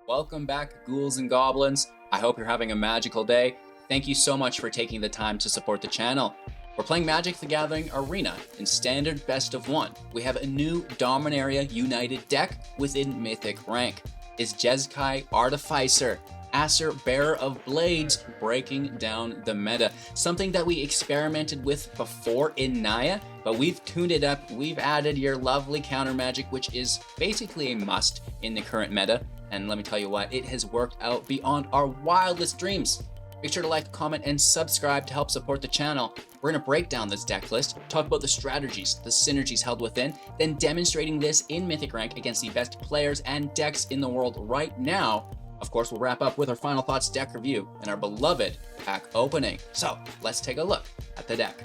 Welcome back, ghouls and goblins. I hope you're having a magical day. Thank you so much for taking the time to support the channel. We're playing Magic the Gathering Arena in Standard Best of 1. We have a new Dominaria United deck within Mythic rank. It's Jeskai Artificer, Acer Bearer of Blades, breaking down the meta. Something that we experimented with before in Naya, but we've tuned it up. We've added your lovely counter magic, which is basically a must in the current meta. And let me tell you what, it has worked out beyond our wildest dreams. Make sure to like, comment, and subscribe to help support the channel. We're going to break down this deck list, talk about the strategies, the synergies held within, then demonstrating this in Mythic rank against the best players and decks in the world right now. Of course, we'll wrap up with our final thoughts deck review and our beloved pack opening. So let's take a look at the deck.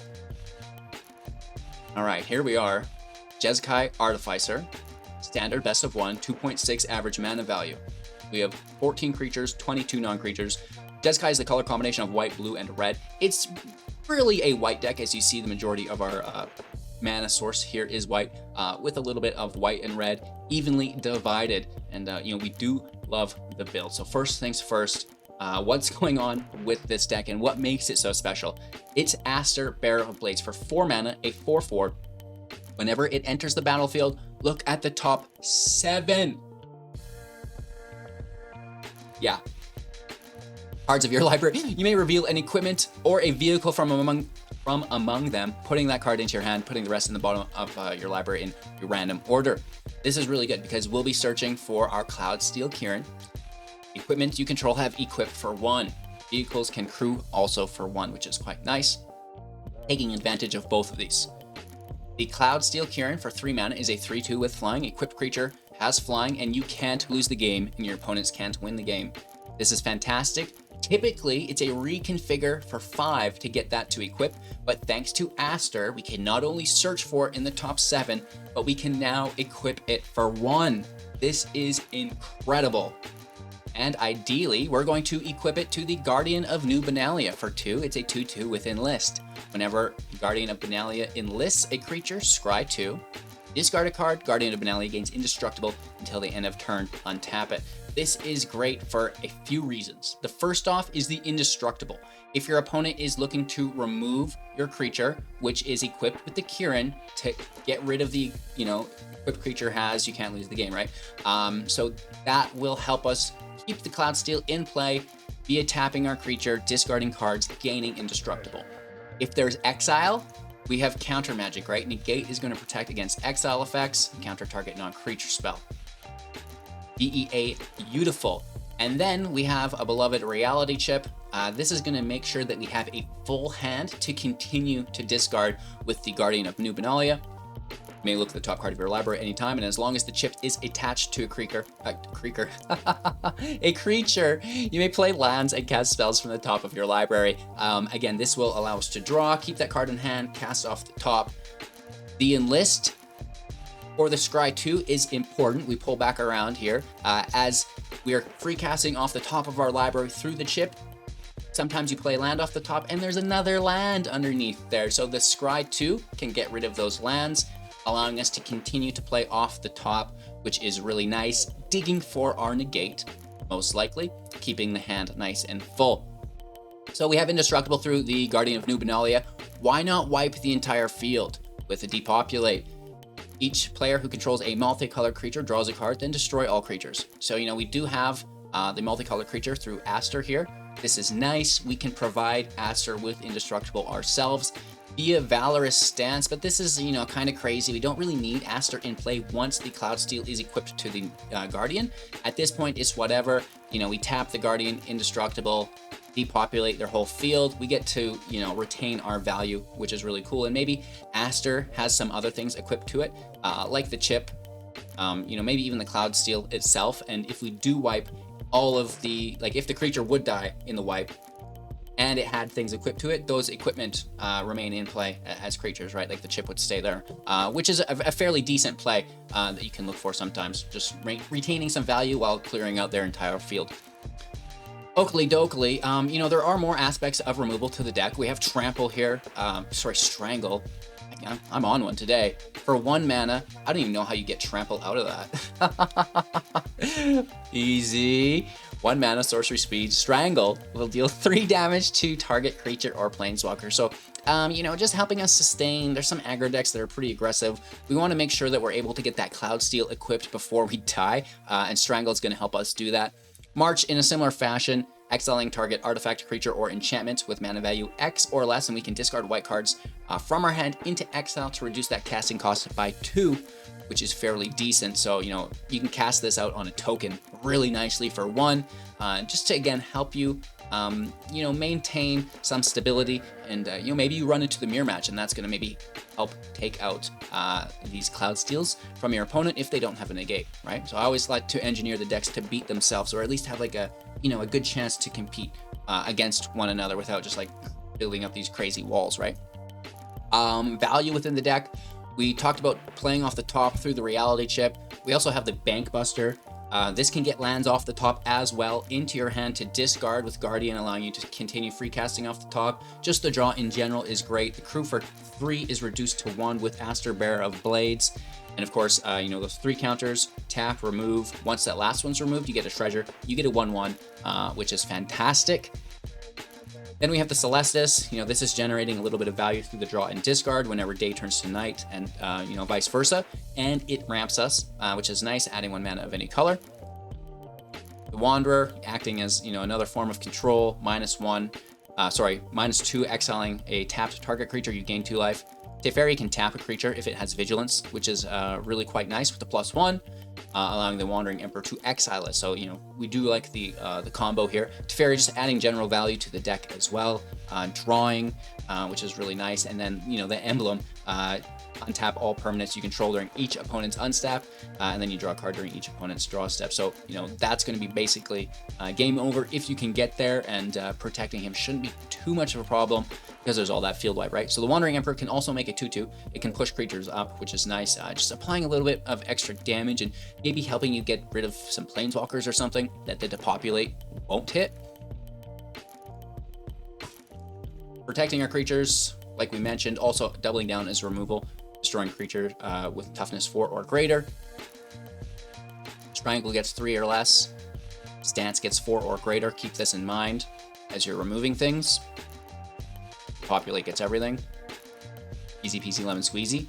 All right, here we are. Jeskai Artificer. Standard best of 1, 2.6 average mana value. We have 14 creatures, 22 non-creatures. Jeskai is the color combination of white, blue, and red. It's really a white deck, as you see the majority of our mana source here is white, with a little bit of white and red, evenly divided. And we do love the build. So first things first, what's going on with this deck and what makes it so special? It's Acer Bearer of Blades for 4 mana, a 4/4. Whenever it enters the battlefield, look at the top 7. Yeah. Cards of your library. You may reveal an equipment or a vehicle from among them, putting that card into your hand, putting the rest in the bottom of your library in your random order. This is really good because we'll be searching for our Cloudsteel Kieran. Equipment you control have equipped for 1. Vehicles can crew also for 1, which is quite nice. Taking advantage of both of these. The Cloudsteel Kieran for 3 mana is a 3/2 with flying. Equipped creature has flying, and you can't lose the game, and your opponents can't win the game. This is fantastic. Typically, it's a reconfigure for 5 to get that to equip, but thanks to Aster, we can not only search for it in the top 7, but we can now equip it for 1. This is incredible. And ideally, we're going to equip it to the Guardian of New Benalia for 2. It's a 2/2 with Enlist. Whenever Guardian of Benalia enlists a creature, scry 2. Discard a card, Guardian of Benalia gains indestructible until the end of turn, untap it. This is great for a few reasons. The first off is the indestructible. If your opponent is looking to remove your creature, which is equipped with the Kieran, to get rid of the, equipped creature has, you can't lose the game, right? So that will help us keep the Cloudsteel in play via tapping our creature, discarding cards, gaining indestructible. If there's exile, we have counter magic, right? Negate is going to protect against exile effects, counter target non-creature spell. DEA, beautiful. And then we have a beloved reality chip. This is going to make sure that we have a full hand to continue to discard with the Guardian of New Benalia. You may look at the top card of your library anytime, and as long as the chip is attached to a creature, you may play lands and cast spells from the top of your library. Again, this will allow us to draw, keep that card in hand, cast off the top. The Enlist or the Scry 2 is important. We pull back around here as we are free casting off the top of our library through the chip. Sometimes you play land off the top and there's another land underneath there. So the Scry 2 can get rid of those lands, allowing us to continue to play off the top, which is really nice. Digging for our negate, most likely, keeping the hand nice and full. So we have indestructible through the Guardian of New Benalia. Why not wipe the entire field with a depopulate? Each player who controls a multicolored creature draws a card, then destroy all creatures. So, we do have the multicolored creature through Aster here. This is nice. We can provide Aster with indestructible ourselves via Valorous Stance, but this is, kind of crazy. We don't really need Aster in play once the Cloudsteel is equipped to the Guardian. At this point, it's whatever. We tap the Guardian, indestructible, depopulate their whole field. We get to, retain our value, which is really cool. And maybe Aster has some other things equipped to it, like the chip, maybe even the Cloudsteel itself. And if we do wipe all of the, if the creature would die in the wipe, and it had things equipped to it, those equipment remain in play as creatures, right? Like the chip would stay there, which is a fairly decent play that you can look for sometimes, just retaining some value while clearing out their entire field. Oakley dokley, there are more aspects of removal to the deck. We have Trample here, Strangle. I'm on one today. For 1 mana, I don't even know how you get trample out of that. Easy. 1 mana, sorcery speed, Strangle will deal 3 damage to target creature or planeswalker. So, you know, just helping us sustain. There's some aggro decks that are pretty aggressive. We want to make sure that we're able to get that Cloud Steel equipped before we die, and Strangle is going to help us do that. March, in a similar fashion, exiling target artifact, creature, or enchantment with mana value X or less, and we can discard white cards from our hand into exile to reduce that casting cost by 2, which is fairly decent. So, you know, you can cast this out on a token really nicely for 1, just to, again, help you, you know, maintain some stability. And, you know, maybe you run into the mirror match, and that's going to maybe help take out these Cloud Steals from your opponent if they don't have a negate, right? So I always like to engineer the decks to beat themselves, or at least have like a, you know, a good chance to compete against one another without just like building up these crazy walls, right? Value within the deck. We talked about playing off the top through the reality chip. We also have the Bank Buster. This can get lands off the top as well into your hand to discard with Guardian, allowing you to continue free casting off the top. Just the draw in general is great. The crew for 3 is reduced to 1 with Aster Bearer of Blades. And of course, you know, those 3 counters, tap, remove. Once that last one's removed, you get a treasure. You get a 1/1, which is fantastic. Then we have the Celestis. You know, this is generating a little bit of value through the draw and discard whenever day turns to night, and you know, vice versa. And it ramps us, which is nice, adding 1 mana of any color. The Wanderer, acting as, you know, another form of control, -2, exiling a tapped target creature, you gain 2 life. Teferi can tap a creature if it has Vigilance, which is really quite nice with the +1, allowing the Wandering Emperor to exile it. So, you know, we do like the combo here. Teferi just adding general value to the deck as well. Drawing, which is really nice. And then, you know, the emblem, untap all permanents you control during each opponent's unstep, and then you draw a card during each opponent's draw step. So, you know, that's going to be basically game over if you can get there, and protecting him shouldn't be too much of a problem because there's all that field wipe, right? So the Wandering Emperor can also make a 2/2. It can push creatures up, which is nice. Just applying a little bit of extra damage and maybe helping you get rid of some planeswalkers or something that the depopulate won't hit. Protecting our creatures, like we mentioned, also doubling down as removal, destroying creature with toughness 4 or greater. Triangle gets 3 or less. Stance gets 4 or greater. Keep this in mind as you're removing things. Populate gets everything. Easy peasy lemon squeezy.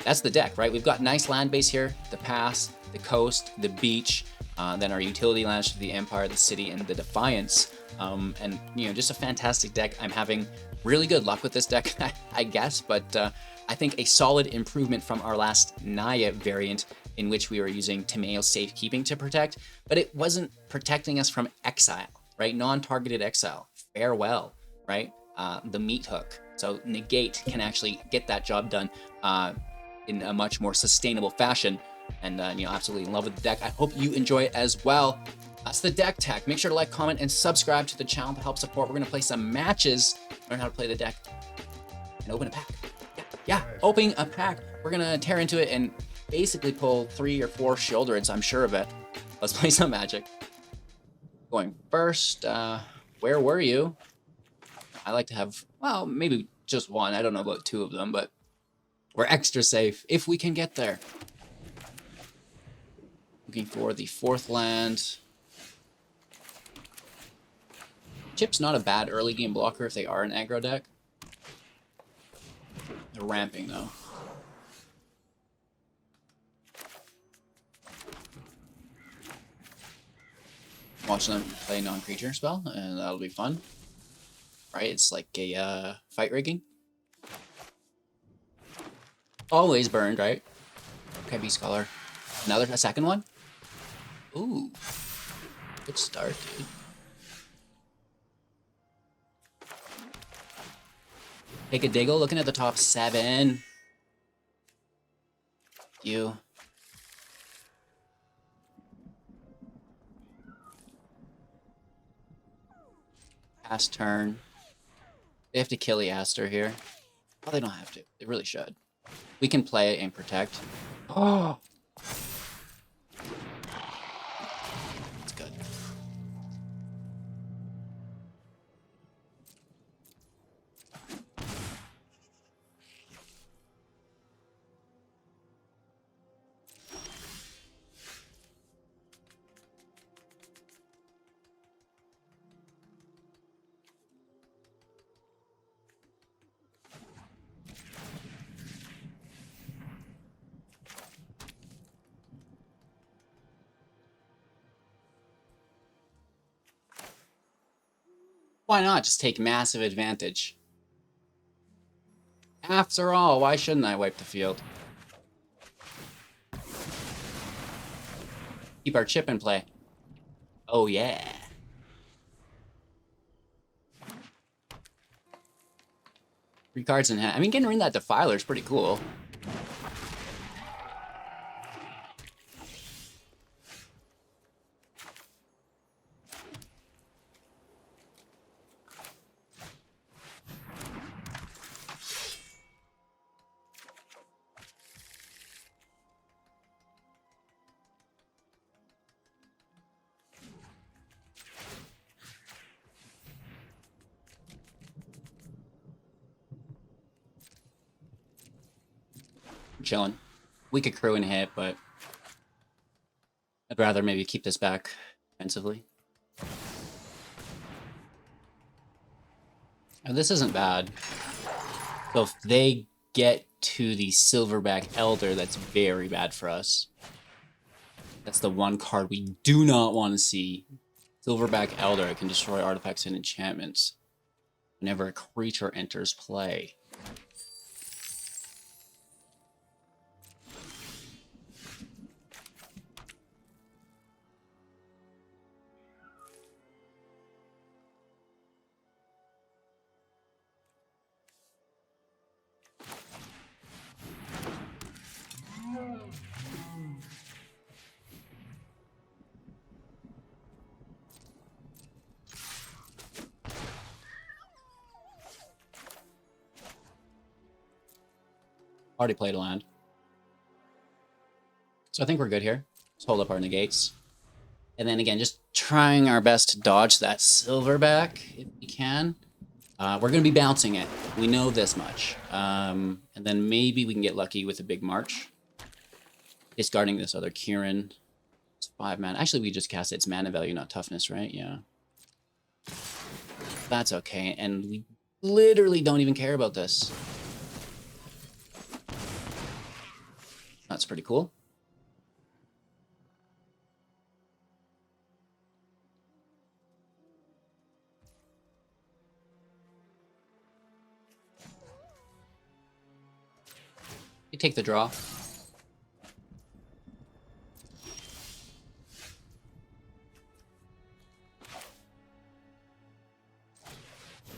That's the deck, right? We've got nice land base here. The pass, the coast, the beach, then our utility lands to the Empire, the city, and the Defiance. And, you know, just a fantastic deck. I'm having really good luck with this deck, I guess, but I think a solid improvement from our last Naya variant, in which we were using Timeo Safekeeping to protect, but it wasn't protecting us from exile, right? Non-targeted exile. Farewell, right? The meat hook. So negate can actually get that job done in a much more sustainable fashion. And, you know, absolutely in love with the deck. I hope you enjoy it as well. That's the deck tech. Make sure to like, comment, and subscribe to the channel to help support. We're going to play some matches, learn how to play the deck, and open a pack. Yeah, opening a pack. We're going to tear into it and basically pull 3 or 4 Shieldreds, I'm sure of it. Let's play some Magic. Going first, where were you? I like to have, well, maybe just 1. I don't know about 2 of them, but we're extra safe if we can get there. Looking for the 4th land. Chip's not a bad early game blocker if they are an aggro deck. They're ramping though. Watch them play non-creature spell, and that'll be fun. Right, it's like a fight rigging. Always burned, right? Okay, Beast Scholar. A second one? Ooh. Good start, dude. Take a diggle, looking at the top 7. You. Pass turn. They have to kill the Aster here. Well, they don't have to. They really should. We can play and protect. Oh! That's good. Why not just take massive advantage? After all, why shouldn't I wipe the field? Keep our chip in play. Oh yeah. Three cards in hand. I mean, getting rid of that Defiler is pretty cool. Chilling. We could crew and hit, but I'd rather maybe keep this back defensively. And this isn't bad. So if they get to the Silverback Elder, that's very bad for us. That's the one card we do not want to see. Silverback Elder can destroy artifacts and enchantments whenever a creature enters play. Already played a land. So I think we're good here. Let's hold up our negates. And then again, just trying our best to dodge that Silverback if we can. We're going to be bouncing it. We know this much. And then maybe we can get lucky with a big March. Discarding this other Kieran. It's 5 mana. Actually, we just cast it. It's mana value, not toughness, right? Yeah. That's okay. And we literally don't even care about this. That's pretty cool. You take the draw.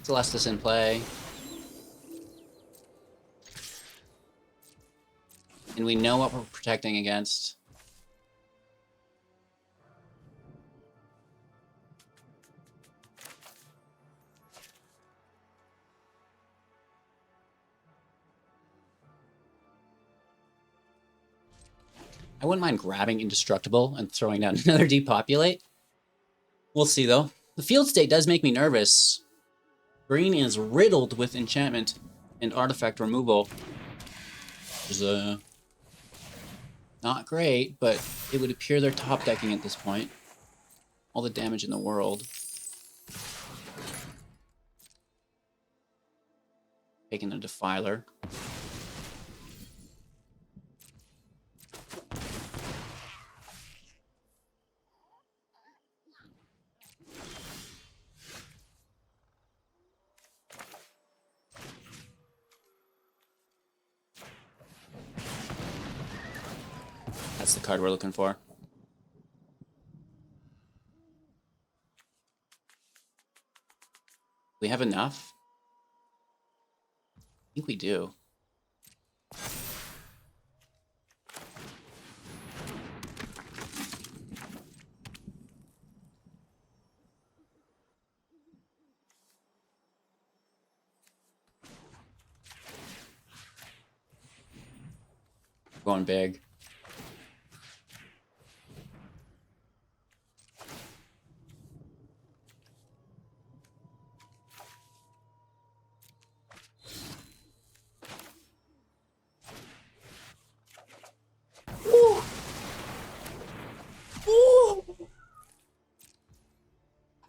Celestis in play. And we know what we're protecting against. I wouldn't mind grabbing Indestructible and throwing down another Depopulate. We'll see, though. The field state does make me nervous. Green is riddled with enchantment and artifact removal. Which is not great, but it would appear they're top decking at this point. All the damage in the world. Taking a Defiler. That's the card we're looking for. We have enough? I think we do. Going big.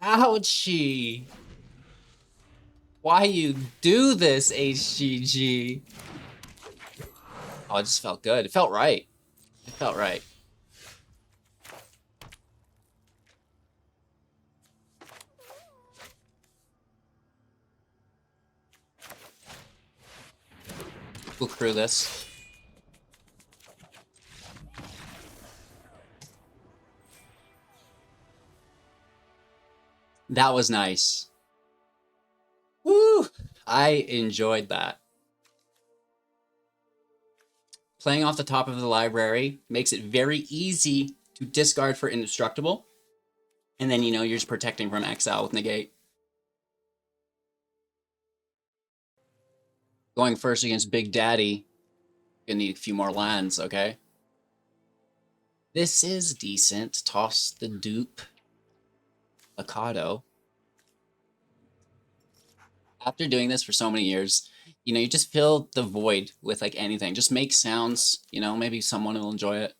Ouchie! Why you do this, HGG? Oh, it just felt good. It felt right. It felt right. We'll crew this. That was nice. Woo! I enjoyed that. Playing off the top of the library makes it very easy to discard for indestructible. And then, you know, you're just protecting from exile with negate. Going first against Big Daddy, gonna need a few more lands, okay? This is decent. Toss the dupe. Avocado. After doing this for so many years, you know, you just fill the void with like anything. Just make sounds, you know, maybe someone will enjoy it.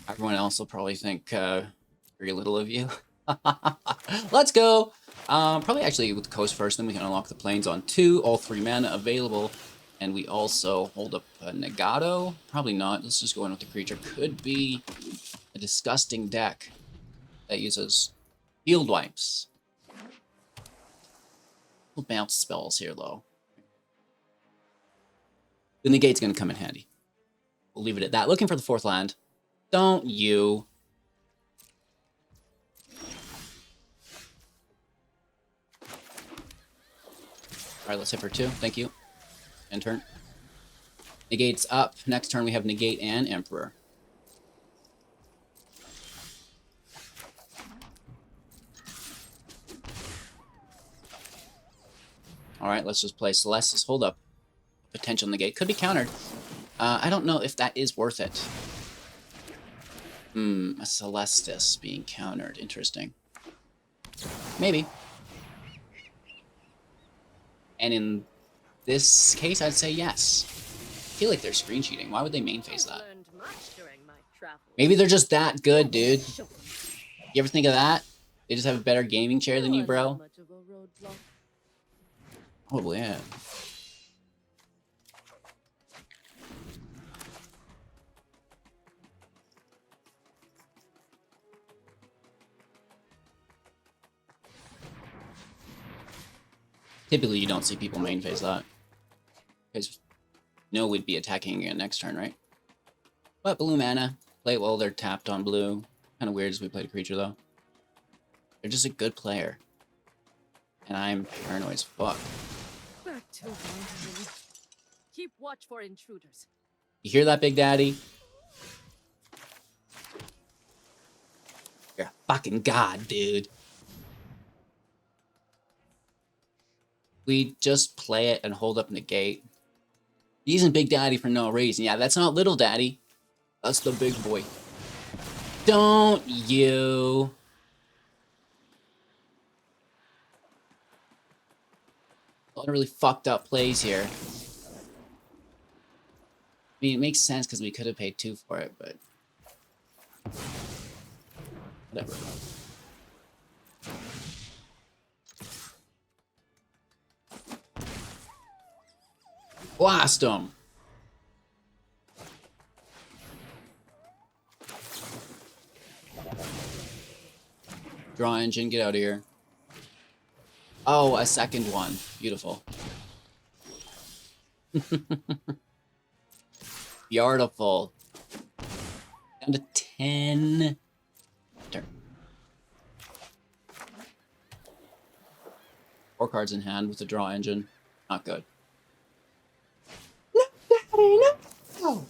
Everyone else will probably think very little of you. Let's go. Probably actually with the coast first, then we can unlock the plains on 2. All 3 mana available. And we also hold up a Nagato. Probably not. Let's just go in with the creature. Could be a disgusting deck that uses field wipes. We'll bounce spells here, though. The negate's going to come in handy. We'll leave it at that. Looking for the 4th land. Don't you? Alright, let's hit for 2. Thank you. End turn. Negate's up. Next turn we have Negate and Emperor. Alright, let's just play Celestis. Hold up. Potential negate. Could be countered. I don't know if that is worth it. A Celestis being countered. Interesting. Maybe. And in this case, I'd say yes. I feel like they're screen cheating. Why would they main phase that? Maybe they're just that good, dude. You ever think of that? They just have a better gaming chair than you, bro? Probably, yeah. Typically, you don't see people main phase that. Because no, we'd be attacking again next turn, right? But blue mana. Play it while they're tapped on blue. Kind of weird as we played a creature, though. They're just a good player. And I'm paranoid as fuck. Keep watch for intruders. You hear that, Big Daddy? You're a fucking god, dude. We just play it and hold up negate. Using Big Daddy for no reason. Yeah, that's not Little Daddy. That's the big boy. Don't you? A lot of really fucked up plays here. I mean, it makes sense because we could have paid 2 for it, but whatever. Blast him! Draw engine, get out of here. Oh, a second one. Beautiful. Beautiful. Down to 10. Turn. 4 cards in hand with the draw engine. Not good. No, Daddy, no!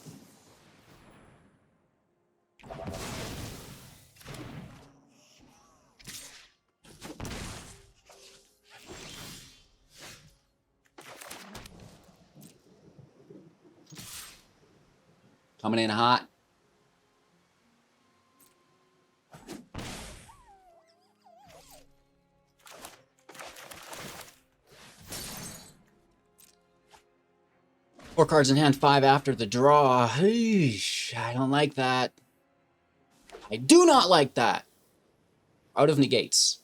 Coming in hot. Four cards in hand, 5 after the draw. Eesh, I don't like that. I do not like that. Out of negates.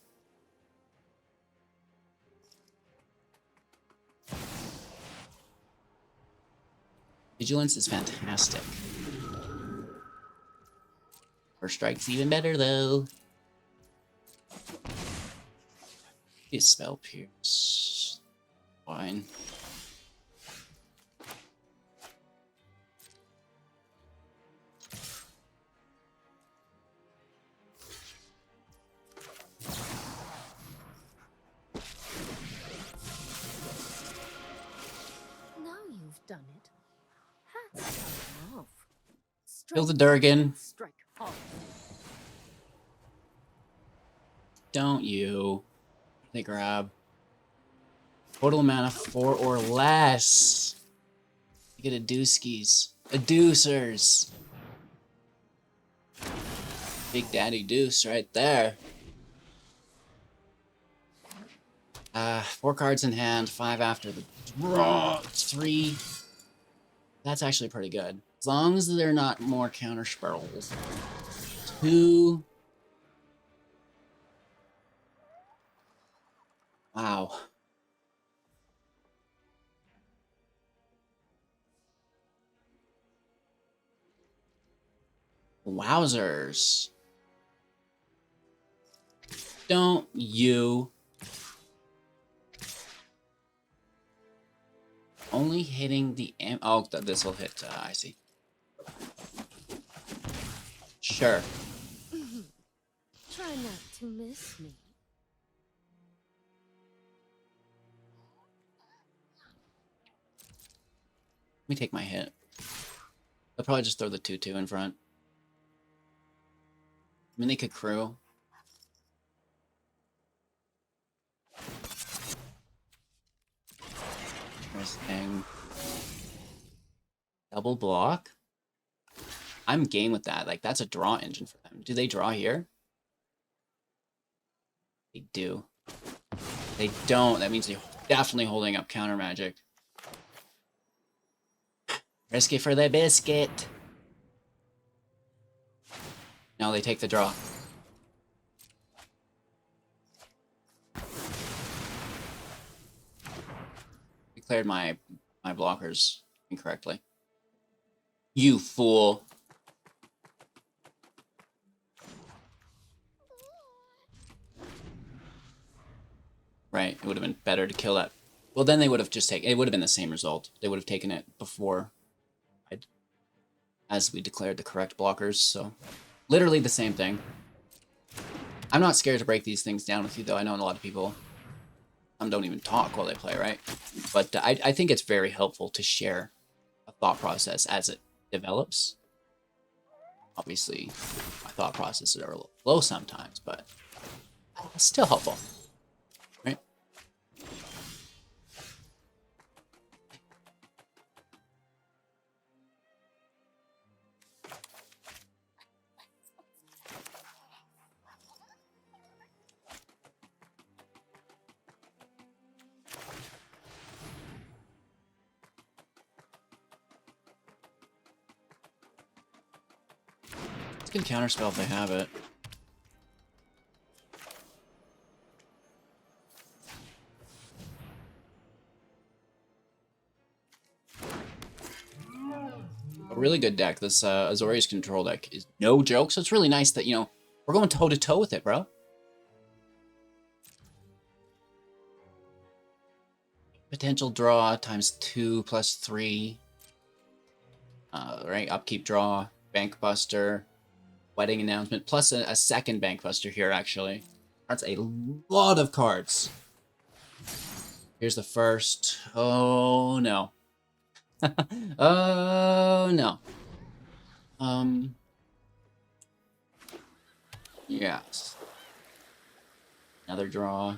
Vigilance is fantastic. First strike's even better, though. Be a spell pierce. Fine. Kill the Durgan. Strike hard. Don't you? They grab. Total mana 4 or less. You get a deuskies. A deucers. Big Daddy Deuce right there. 4 cards in hand, 5 after the draw. 3. That's actually pretty good. As long as they're not more counter spells. 2. Wow. Wowzers. Don't you? Only hitting the oh, this will hit. I see. Sure. Try not to miss me. Let me take my hit. They'll probably just throw the 2/2 in front. I mean, they could crew. Interesting. Double block. I'm game with that. Like, that's a draw engine for them. Do they draw here? They do. They don't. That means they're definitely holding up counter magic. Risky for the biscuit. No, they take the draw. Declared my blockers incorrectly. You fool. Right, it would have been better to kill that. Well, then they would have just taken it. Would have been the same result. They would have taken it before as we declared the correct blockers, so literally the same thing. I'm not scared to break these things down with you, though. I know a lot of people don't even talk while they play, right? But I think it's very helpful to share a thought process as it develops. Obviously, my thought processes are a little slow sometimes, but it's still helpful, right? It's gonna counterspell if they have it. A really good deck. This Azorius control deck is no joke, so it's really nice that, you know, we're going toe-to-toe with it, bro. Potential draw times 2 plus 3. Right, upkeep draw, bank buster, wedding announcement, plus a second bank buster here, actually. That's a lot of cards. Here's the first. Oh, no. Oh, no. Yes. Another draw.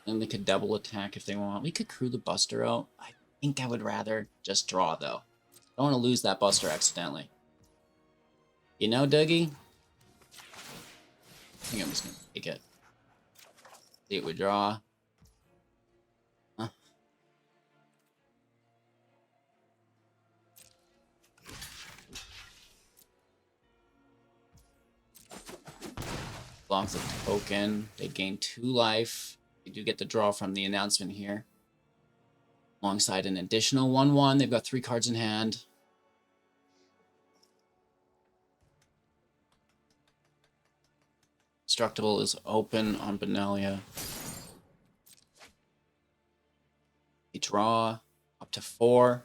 And they could double attack if they want. We could crew the buster out. I think I would rather just draw, though. Don't want to lose that buster accidentally. You know, Dougie? I think I'm just going to take it. See it would draw. Huh. Belongs a token. They gain 2 life. You do get the draw from the announcement here. Alongside an additional 1/1. They've got 3 cards in hand. Destructible is open on Benelia. They draw up to 4.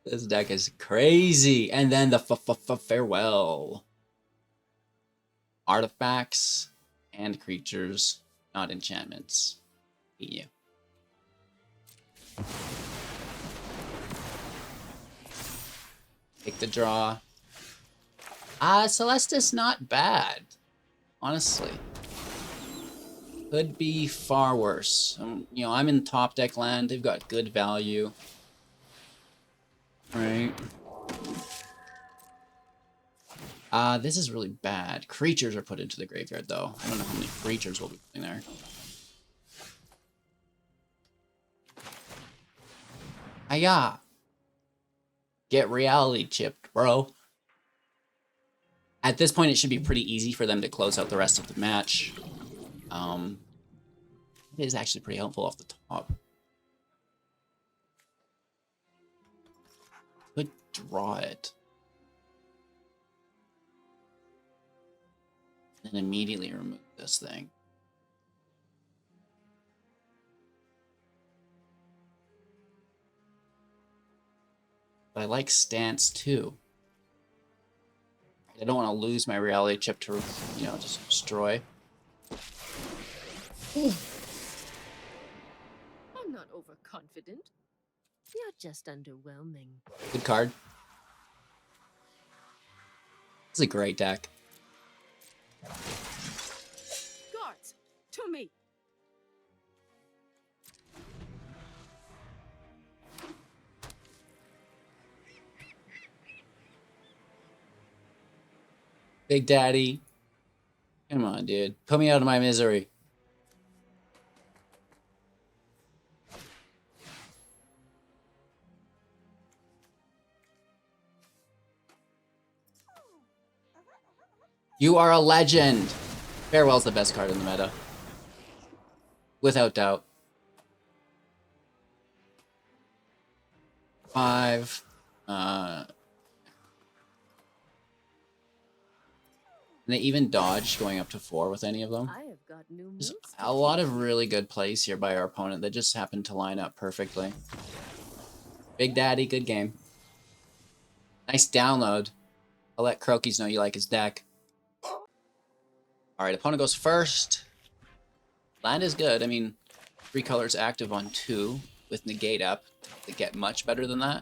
This deck is crazy. And then the farewell. Artifacts and creatures, not enchantments. You. Take the draw. Celestis not bad. Honestly. Could be far worse. You know, I'm in top deck land. They've got good value. Right. This is really bad. Creatures are put into the graveyard, though. I don't know how many creatures will be putting there. Hiya! Get reality chipped, bro. At this point, it should be pretty easy for them to close out the rest of the match. It is actually pretty helpful off the top. Could draw it. And immediately remove this thing. But I like stance too. I don't want to lose my reality chip to, you know, just destroy. I'm not overconfident. You're just underwhelming. Good card. This is a great deck. Guards, to me. Big Daddy. Come on, dude. Put me out of my misery. You are a legend. Farewell's the best card in the meta. Without doubt. 5. And they even dodged going up to 4 with any of them. I have got new There's moves. a lot of really good plays here by our opponent that just happened to line up perfectly. Big Daddy, good game. Nice download. I'll let Crokies know you like his deck. Alright, opponent goes first. Land is good. I mean, 3 colors active on 2 with negate up. They get much better than that?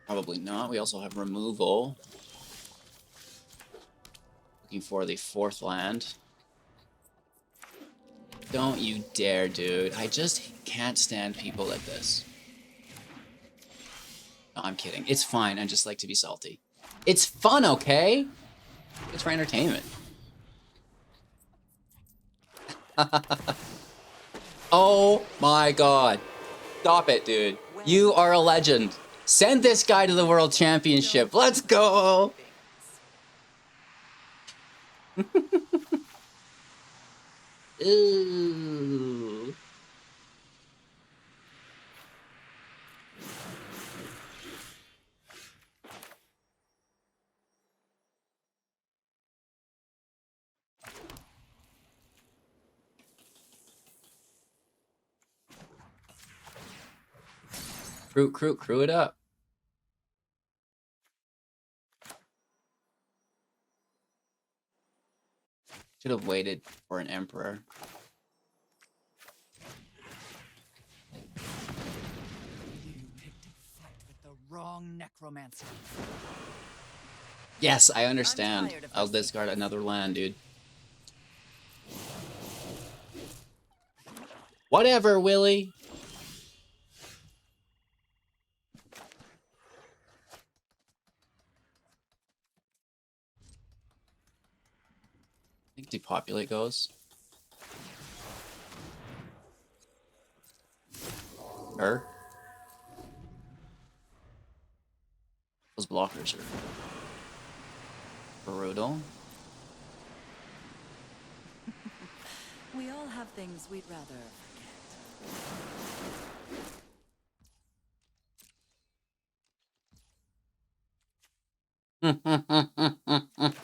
Probably not. We also have removal. Looking for the 4th land. Don't you dare, dude. I just can't stand people like this. No, I'm kidding. It's fine. I just like to be salty. It's fun, okay? It's for entertainment. Oh my god. Stop it, dude. You are a legend. Send this guy to the World Championship. Let's go! Ooh. Crew it up. Should have waited for an Emperor. You picked a fight with the wrong necromancer. Yes, I understand. I'll discard another land, dude. Whatever, Willie. I think depopulate goes. Those blockers are brutal. We all have things we'd rather forget.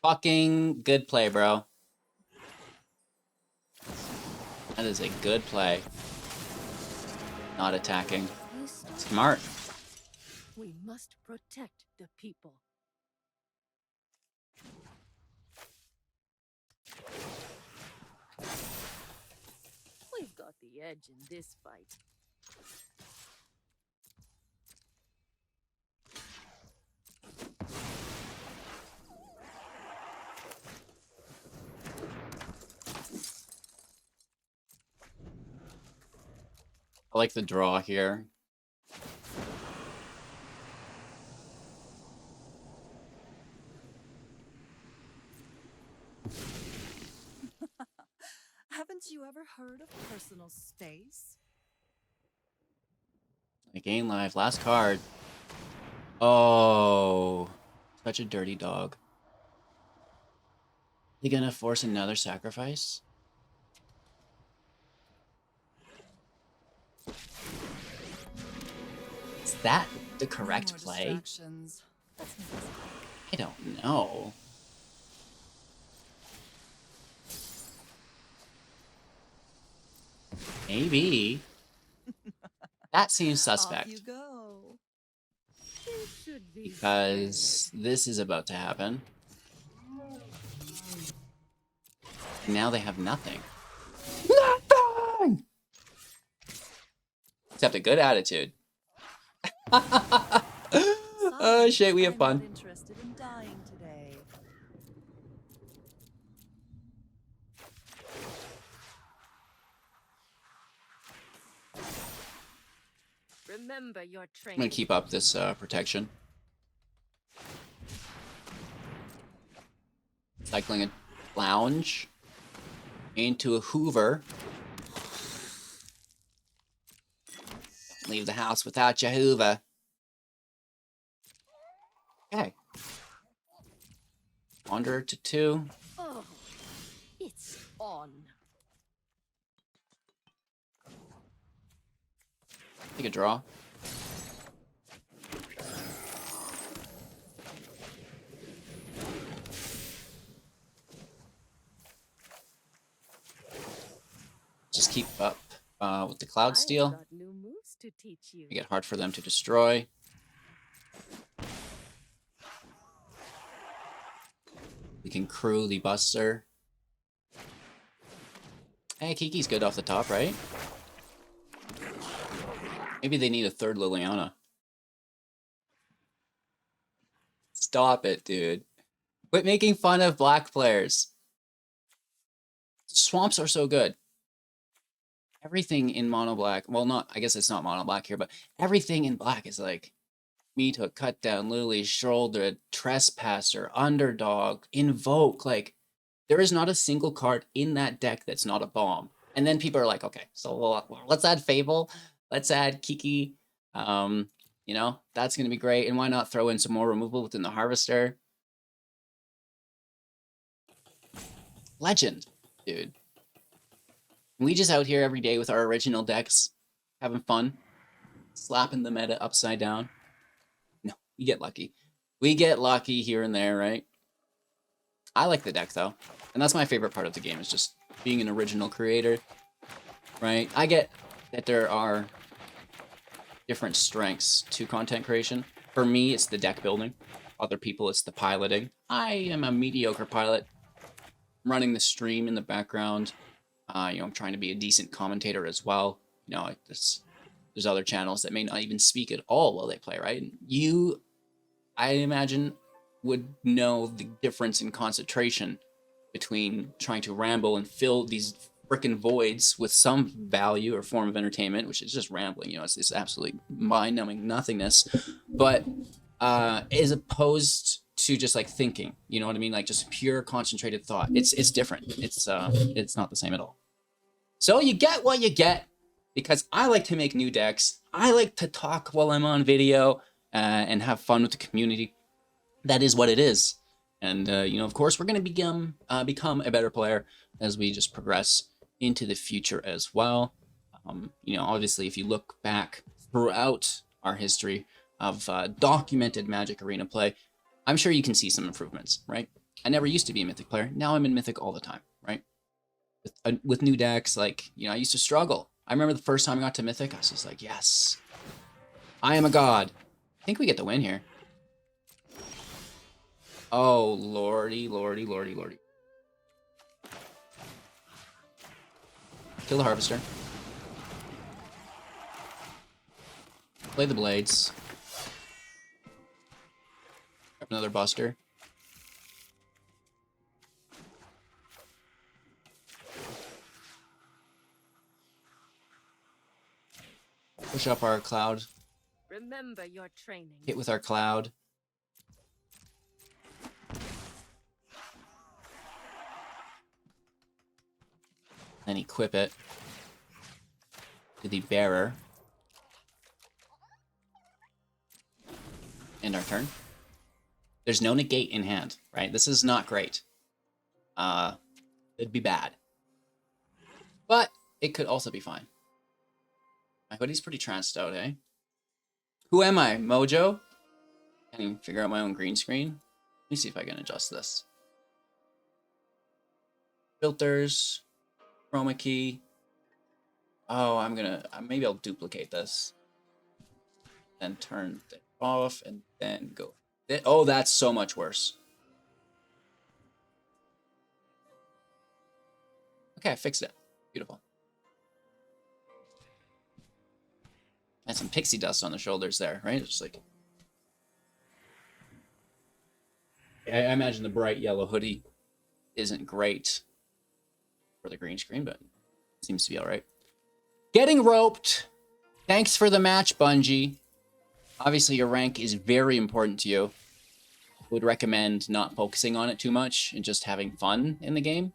Fucking good play, bro. That is a good play. Not attacking. Smart. We must protect the people. We've got the the edge in this fight. I like the draw here. Haven't you ever heard of personal space? I gain life. Last card. Oh, such a dirty dog. They gonna force another sacrifice? Is that the No correct more play? distractions. Let's make this quick. I don't know. Maybe. That seems Off suspect. you go. They should be Because this is about to happen. And now they have nothing. Nothing! Except a good attitude. Oh shit, we have I'm fun. not interested in dying today. Remember your I'm training. gonna keep up this protection. Cycling a lounge into a Hoover. Don't leave the house without your Hoover. Okay. Wanderer to 2. Oh, it's on. Take a draw. Just keep up with the Cloud I've Steel. got new moves to teach you. Make it hard for them to destroy. We can crew the Buster. Hey, Kiki's good off the top, right? Maybe they need a third Liliana. Stop it, dude. Quit making fun of black players. Swamps are so good. Everything in mono black, well, not, I guess it's not mono black here, but everything in black is like me to a cut down, Lily, shoulder, trespasser, underdog, invoke. Like, there is not a single card in that deck that's not a bomb. And then people are like, okay, so let's add Fable, let's add Kiki. You know, that's gonna be great. And why not throw in some more removal within the Harvester? Legend, dude. We just out here every day with our original decks, having fun, slapping the meta upside down. No, we get lucky. We get lucky here and there, right? I like the deck though, and that's my favorite part of the game, is just being an original creator, right? I get that there are different strengths to content creation. For me, it's the deck building. Other people, it's the piloting. I am a mediocre pilot, running the stream in the background. You know, I'm trying to be a decent commentator as well. You know, like this, there's other channels that may not even speak at all while they play, right? And you, I imagine, would know the difference in concentration between trying to ramble and fill these frickin' voids with some value or form of entertainment, which is just rambling. You know, it's absolutely mind-numbing nothingness, but as opposed to just like thinking, you know what I mean? Like just pure concentrated thought. It's different. It's not the same at all. So you get what you get, because I like to make new decks. I like to talk while I'm on video and have fun with the community. That is what it is. And you know, of course, we're going to become a better player as we just progress into the future as well. You know, obviously, if you look back throughout our history of documented Magic Arena play, I'm sure you can see some improvements, right? I never used to be a Mythic player. Now I'm in Mythic all the time, right? With new decks, like, you know, I used to struggle. I remember the first time I got to Mythic, I was just like, yes, I am a god. I think we get the win here. Oh, lordy, lordy, lordy, lordy. Kill the Harvester. Play the Blades. Grab another Buster. Push up our cloud. Remember your training. Hit with our cloud. Then equip it to the bearer. End our turn. There's no negate in hand, right? This is not great. It'd be bad. But it could also be fine. My hoodie's pretty tranced out, eh? Who am I? Mojo? Can't even figure out my own green screen. Let me see if I can adjust this. Filters. Chroma key. Oh, maybe I'll duplicate this. Then turn it off and then go. Oh, that's so much worse. Okay, I fixed it. Beautiful. And some pixie dust on the shoulders there, right? Just like... I imagine the bright yellow hoodie isn't great for the green screen, but it seems to be all right. Getting roped. Thanks for the match, Bungie. Obviously, your rank is very important to you. Would recommend not focusing on it too much and just having fun in the game.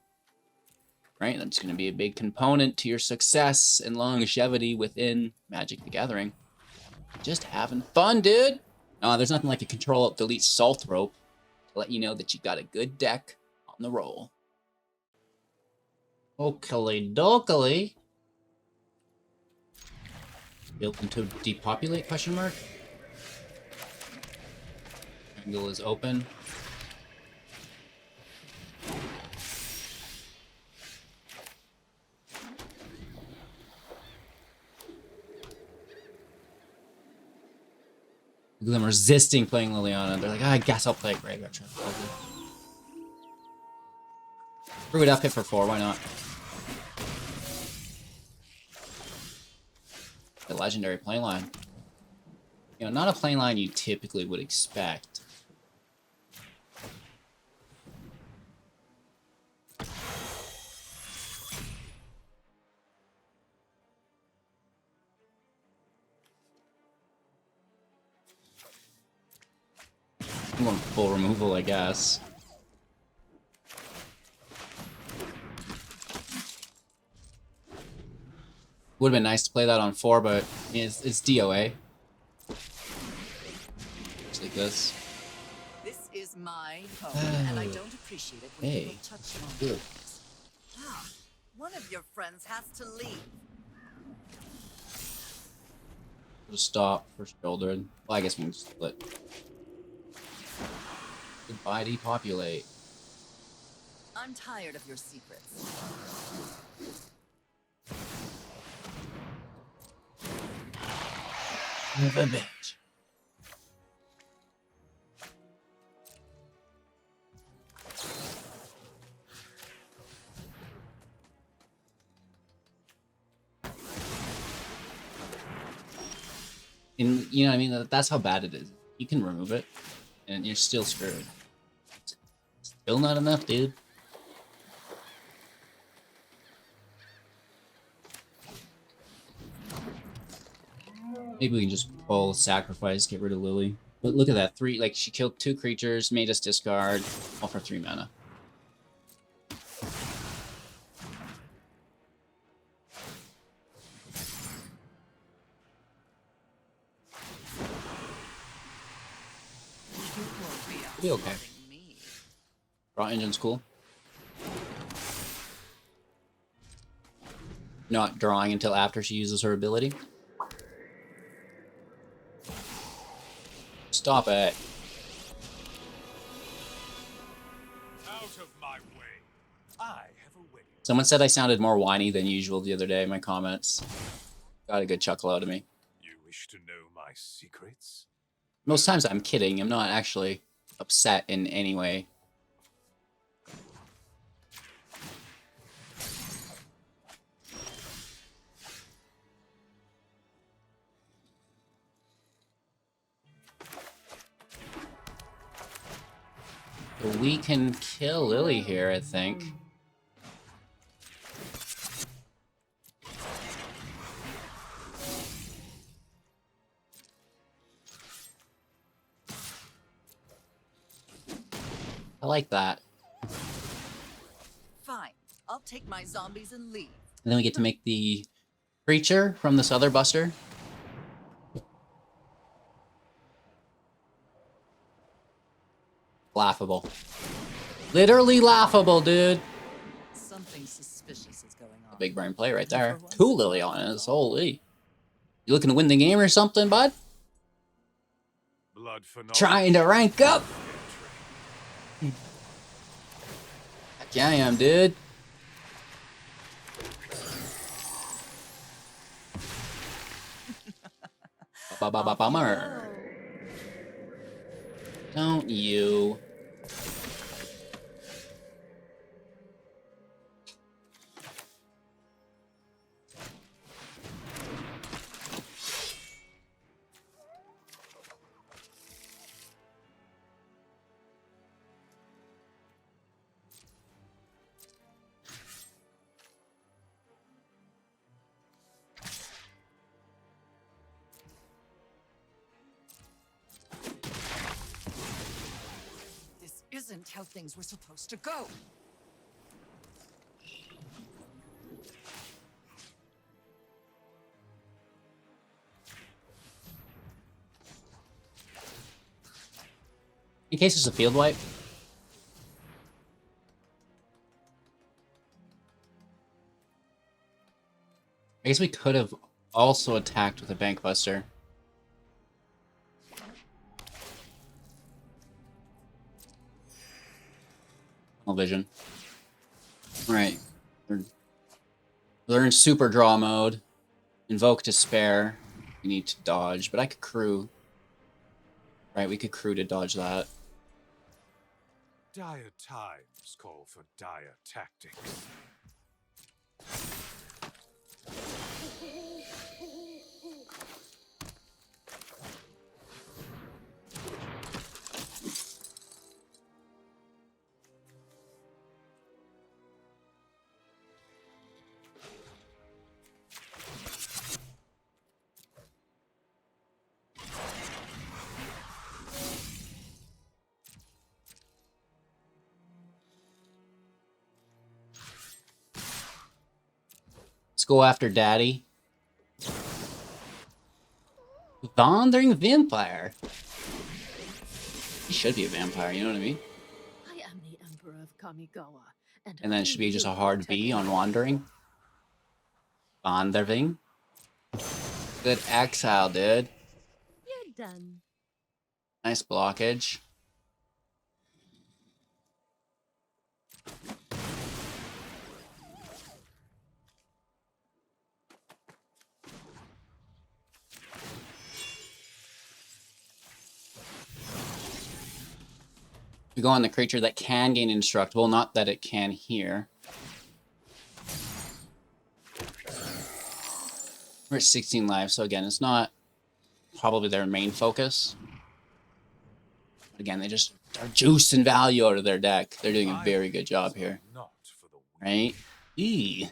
Right? That's going to be a big component to your success and longevity within Magic the Gathering. Just having fun, dude. There's nothing like a Control-Alt-Delete Salt Rope to let you know that you got a good deck on the roll. Okily dokily. Open to depopulate, question mark? Angle is open. Look at them resisting playing Liliana. They're like, I guess I'll play Graveyard Trap. Screw it up, hit for 4, why not? The legendary playline. You know, not a playline you typically would expect. I'm going full removal, I guess. Would have been nice to play that on 4, but it's DOA. Just like this. This is my home, and I don't appreciate it when people touch on Good. it. Ah, one of your friends has to leave. Just stop for shoulder. Well, I guess we can just split. Goodbye, depopulate. I'm tired of your secrets. Revenge. And you know what I mean? That's how bad it is. You can remove it, and you're still screwed. Still not enough, dude. Maybe we can just pull sacrifice, get rid of Lily. But look at that, 3, like she killed 2 creatures, made us discard, all for 3 mana. Be okay. Draw engine's cool. Not drawing until after she uses her ability. Stop it. Out of my way. I have a way. Someone said I sounded more whiny than usual the other day in my comments. Got a good chuckle out of me. You wish to know my secrets? Most times I'm kidding. I'm not actually upset in any way. So we can kill Lily here, I think. I like that. Fine. I'll take my zombies and leave. And then we get to make the creature from this other buster. Laughable. Literally laughable, dude. Something suspicious is going on. A big brain play right there. 2 Lilianas, holy. You looking to win the game or something, bud? Blood for knowledge. Trying to rank up? Heck yeah, I am, dude. Bummer. Don't you? This isn't how things were supposed to go. In case it's a field wipe. I guess we could have also attacked with a bank buster. No vision. Alright. We're in super draw mode. Invoke Despair. We need to dodge, but I could crew. Right, we could crew to dodge that. Dire times call for dire tactics. Let's go after Daddy. Wandering Vampire. He should be a vampire, you know what I mean? I am the Emperor of Kamigawa, And then it I should be just a will hard protect V you. on Wandering. Wandering. Good exile, dude. You're done. Nice blockage. We go on the creature that can gain indestructible, not that it can here. We're at 16 lives, so again, it's not probably their main focus. Again, they just are juicing value out of their deck. They're doing a very good job here. Not for the weak. Right? Eee.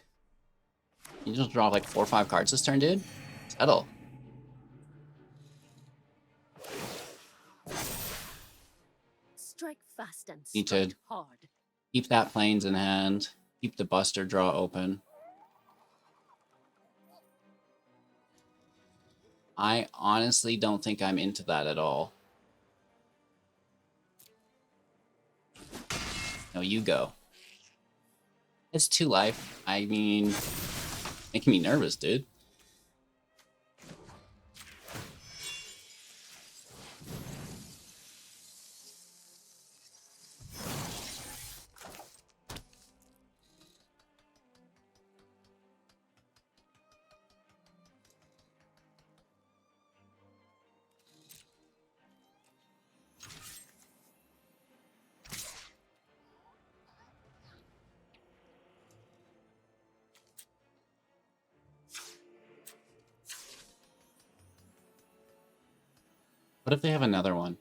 You just draw like 4 or 5 cards this turn, dude? Settle. Strike fast and Need strike to- hard. Keep that plains in hand. Keep the buster draw open. I honestly don't think I'm into that at all. No, you go. It's 2 life. I mean, making me nervous, dude. What if they have another one?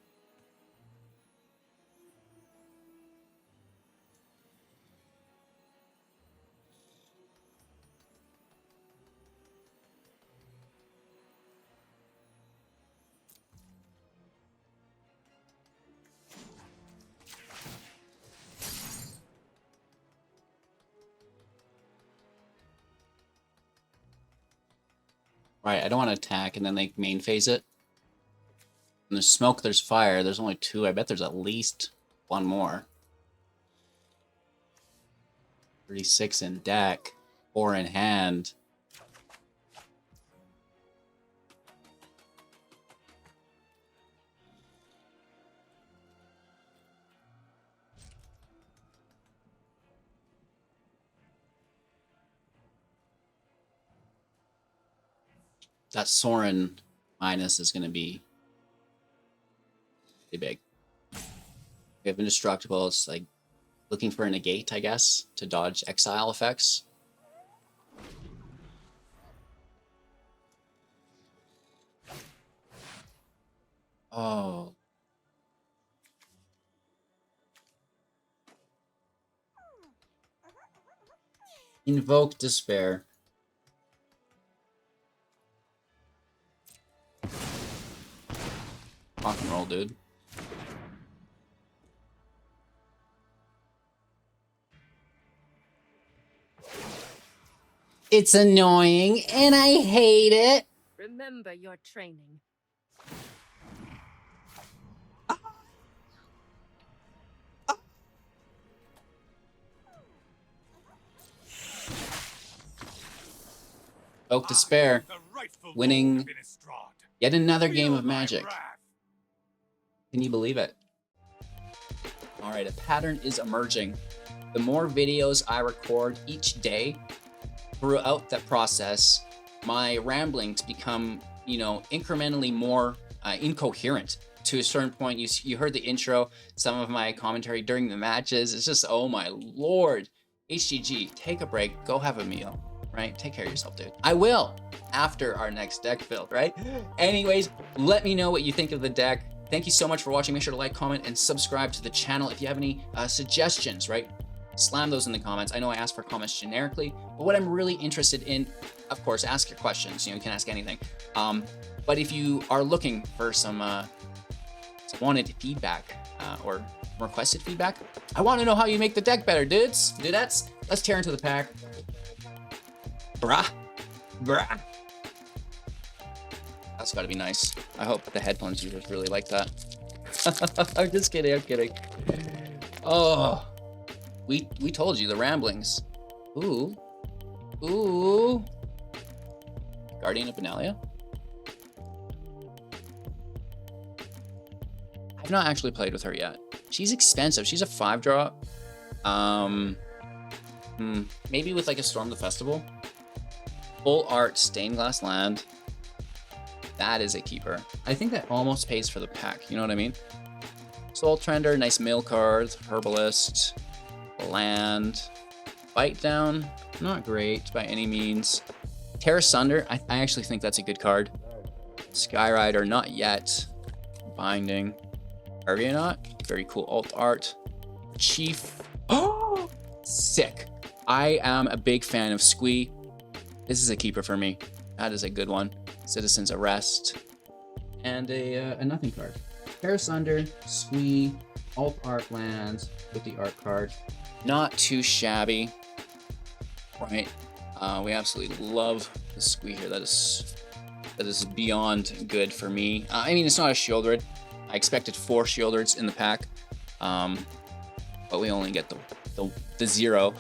Right, I don't want to attack and then they main phase it. And there's smoke, there's fire. There's only 2. I bet there's at least 1 more. 36 in deck. 4 in hand. That Sorin minus is going to be pretty big. We have Indestructible. It's like looking for a negate, I guess, to dodge exile effects. Oh. Invoke Despair. Rock and roll, dude. It's annoying, and I hate it. Remember your training. Oak Despair, winning yet another game of Magic. Can you believe it? Alright, a pattern is emerging. The more videos I record each day, throughout that process, my ramblings become, you know, incrementally more incoherent. To a certain point, you heard the intro, some of my commentary during the matches. It's just, oh my lord. HGG, take a break, go have a meal, right? Take care of yourself, dude. I will, after our next deck build, right? Anyways, let me know what you think of the deck. Thank you so much for watching. Make sure to like, comment, and subscribe to the channel. If you have any suggestions, right? Slam those in the comments. I know I asked for comments generically, but what I'm really interested in, of course, ask your questions. You know, you can ask anything. But if you are looking for some wanted feedback or requested feedback, I want to know how you make the deck better, dudes. Dudettes, let's tear into the pack. Brah. Brah. That's got to be nice. I hope the headphones users really like that. I'm just kidding. I'm kidding. Oh. We told you the ramblings. Ooh. Ooh. Guardian of Benalia. I've not actually played with her yet. She's expensive. She's a 5-drop. Maybe with like a Storm the Festival. Full art stained glass land. That is a keeper. I think that almost pays for the pack. You know what I mean? Soul Trender, nice mill card. Herbalist. Land. Bite Down, not great by any means. Terra Sunder, I actually think that's a good card. Skyrider, not yet. Binding. Arvionaut, very cool alt art. Chief, oh, sick. I am a big fan of Squee. This is a keeper for me. That is a good one. Citizen's Arrest. And a nothing card. Terra Sunder, Squee, alt art lands with the art card. Not too shabby, right? We absolutely love the Squee here. That is beyond good for me. I mean, it's not a Shieldred. I expected 4 Shieldreds in the pack, but we only get the 0.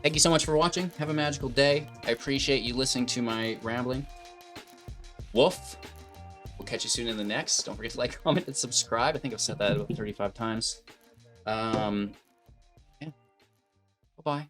Thank you so much for watching. Have a magical day. I appreciate you listening to my rambling. Woof. We'll catch you soon in the next. Don't forget to like, comment, and subscribe. I think I've said that about 35 times. Yeah. Bye-bye.